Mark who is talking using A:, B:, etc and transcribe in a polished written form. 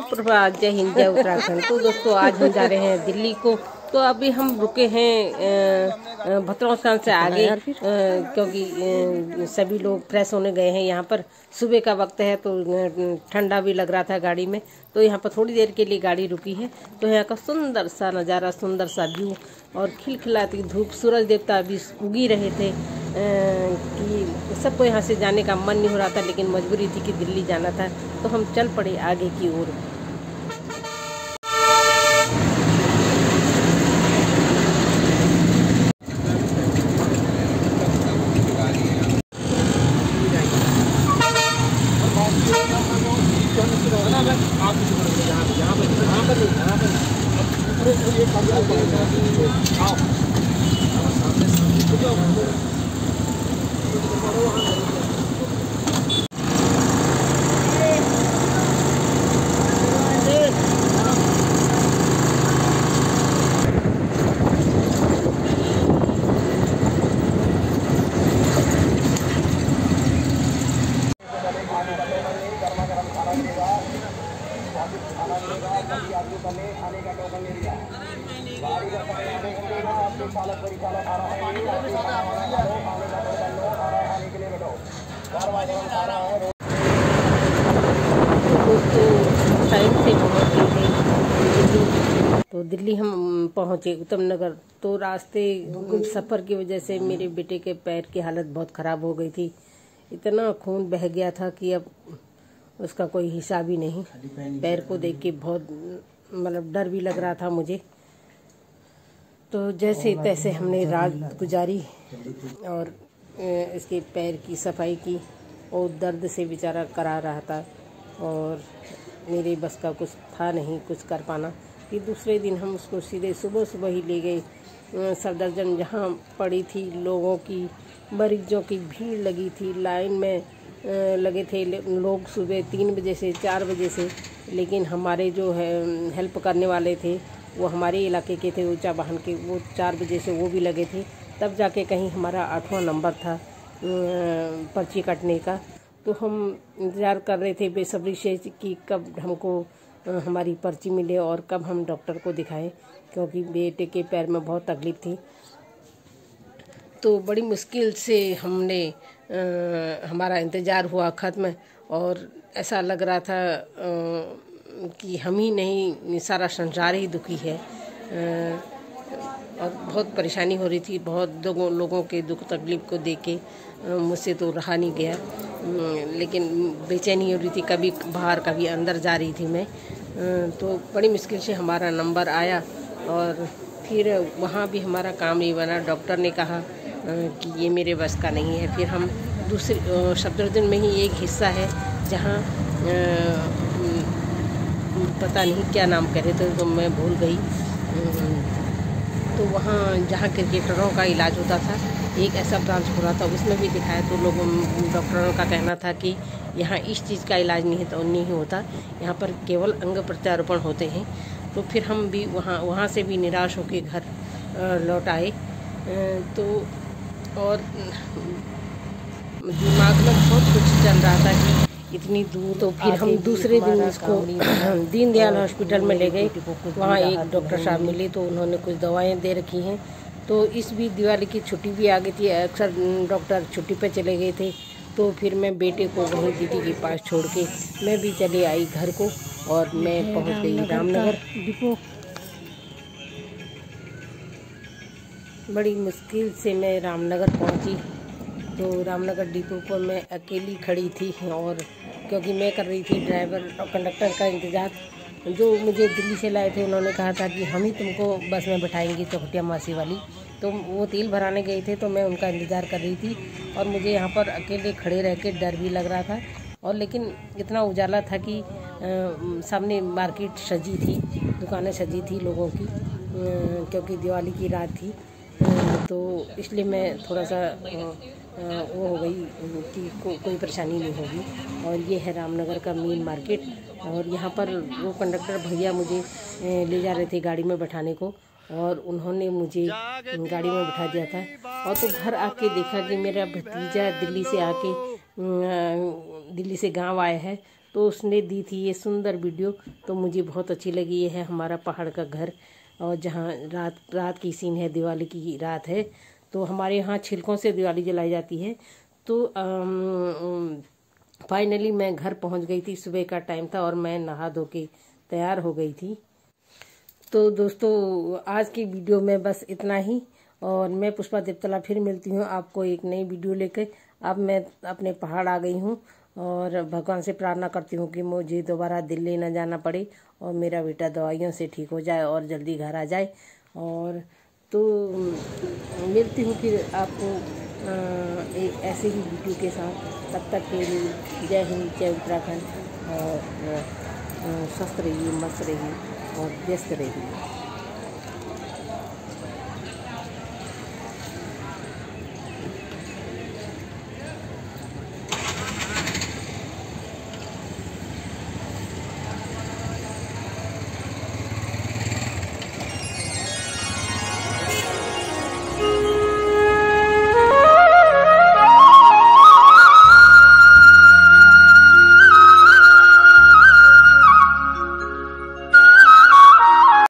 A: सुप्रभात, जय हिंद, जय उत्तराखंड। तो दोस्तों आज हम जा रहे हैं दिल्ली को। तो अभी हम रुके हैं भतरौं स्थान से आगे, क्योंकि सभी लोग फ्रेश होने गए हैं। यहाँ पर सुबह का वक्त है तो ठंडा भी लग रहा था गाड़ी में, तो यहाँ पर थोड़ी देर के लिए गाड़ी रुकी है। तो यहाँ का सुंदर सा नज़ारा, सुंदर सा व्यू और खिलखिलाती धूप, सूरज देवता अभी उगी रहे थे कि सबको यहाँ से जाने का मन नहीं हो रहा था, लेकिन मजबूरी थी कि दिल्ली जाना था, तो हम चल पड़े आगे की ओर। तो दिल्ली हम पहुंचे उत्तम नगर। तो रास्ते सफ़र की वजह से मेरे बेटे के पैर की हालत बहुत ख़राब हो गई थी। इतना खून बह गया था कि अब उसका कोई हिसाब ही नहीं। पैर को देख के बहुत मतलब डर भी लग रहा था मुझे। तो जैसे तैसे हमने रात गुजारी और इसके पैर की सफाई की, और दर्द से बेचारा करा रहा था और मेरे बस का कुछ था नहीं कुछ कर पाना। फिर दूसरे दिन हम उसको सीधे सुबह सुबह ही ले गए सफदरजंग, जहाँ पड़ी थी लोगों की, मरीजों की भीड़ लगी थी। लाइन में लगे थे लोग सुबह 3 बजे से 4 बजे से, लेकिन हमारे जो है हेल्प करने वाले थे वो हमारे इलाके के थे, ऊंचा वाहन के, वो 4 बजे से वो भी लगे थे। तब जाके कहीं हमारा 8वां नंबर था पर्ची कटने का। तो हम इंतज़ार कर रहे थे बेसब्री से कि कब हमको हमारी पर्ची मिले और कब हम डॉक्टर को दिखाएं, क्योंकि बेटे के पैर में बहुत तकलीफ़ थी। तो बड़ी मुश्किल से हमने हमारा इंतज़ार हुआ ख़त्म, और ऐसा लग रहा था कि हम ही नहीं सारा संसार ही दुखी है। और बहुत परेशानी हो रही थी, बहुत लोगों के दुख तकलीफ़ को देख के मुझसे तो रहा नहीं गया, लेकिन बेचैनी हो रही थी, कभी बाहर कभी अंदर जा रही थी मैं। तो बड़ी मुश्किल से हमारा नंबर आया और फिर वहाँ भी हमारा काम नहीं बना। डॉक्टर ने कहा कि ये मेरे बस का नहीं है। फिर हम दूसरे सफदरजंग में ही एक हिस्सा है जहाँ पता नहीं क्या नाम कह रहे थे, तो मैं भूल गई। तो वहाँ जहाँ क्रिकेटरों का इलाज होता था, एक ऐसा ब्रांच हो रहा था, उसमें भी दिखाया। तो लोगों डॉक्टरों का कहना था कि यहाँ इस चीज़ का इलाज नहीं तो नहीं होता, यहाँ पर केवल अंग प्रत्यारोपण होते हैं। तो फिर हम भी वहाँ से भी निराश होकर घर लौट आए। तो और दिमाग में बहुत कुछ चल रहा था कि इतनी दूर। तो फिर हम दूसरे दिन इसको दीनदयाल हॉस्पिटल में ले गए। वहाँ एक डॉक्टर साहब मिले, तो उन्होंने कुछ दवाएं दे रखी हैं। तो इस बीच दिवाली की छुट्टी भी आ गई थी, अक्सर डॉक्टर छुट्टी पे चले गए थे। तो फिर मैं बेटे को वहीं दीदी के पास छोड़ के मैं भी चली आई घर को, और मैं पहुँच गई रामनगर डिपो। बड़ी मुश्किल से मैं रामनगर पहुँची। तो रामनगर डिपो पर मैं अकेली खड़ी थी, और क्योंकि मैं कर रही थी ड्राइवर और कंडक्टर का इंतज़ार। जो मुझे दिल्ली से लाए थे उन्होंने कहा था कि हम ही तुमको बस में बैठाएंगे, चौखटिया मासी वाली। तो वो तेल भराने गए थे, तो मैं उनका इंतज़ार कर रही थी, और मुझे यहाँ पर अकेले खड़े रह के डर भी लग रहा था। और लेकिन इतना उजाला था कि सामने मार्केट सजी थी, दुकानें सजी थी लोगों की, क्योंकि दिवाली की रात थी। तो इसलिए मैं थोड़ा सा वो हो गई कि कोई परेशानी नहीं होगी। और ये है रामनगर का मेन मार्केट, और यहाँ पर वो कंडक्टर भैया मुझे ले जा रहे थे गाड़ी में बैठाने को, और उन्होंने मुझे गाड़ी में बिठा दिया था। और तो घर आके देखा कि मेरा भतीजा दिल्ली से गांव आया है, तो उसने दी थी ये सुंदर वीडियो, तो मुझे बहुत अच्छी लगी। ये है हमारा पहाड़ का घर, और जहाँ रात की सीन है, दिवाली की रात है। तो हमारे यहाँ छिलकों से दिवाली जलाई जाती है। तो फाइनली मैं घर पहुँच गई थी, सुबह का टाइम था और मैं नहा धो के तैयार हो गई थी। तो दोस्तों आज की वीडियो में बस इतना ही, और मैं पुष्पा देवतला फिर मिलती हूँ आपको एक नई वीडियो लेकर। अब मैं अपने पहाड़ आ गई हूँ और भगवान से प्रार्थना करती हूँ कि मुझे दोबारा दिल्ली न जाना पड़े और मेरा बेटा दवाइयों से ठीक हो जाए और जल्दी घर आ जाए। और तो मिलती हूँ फिर आपको एक ऐसे ही वीडियो के साथ। तब तक के लिए जय हिंद, जय उत्तराखंड, और स्वस्थ रहिए, मस्त रहिए और व्यस्त रहिए।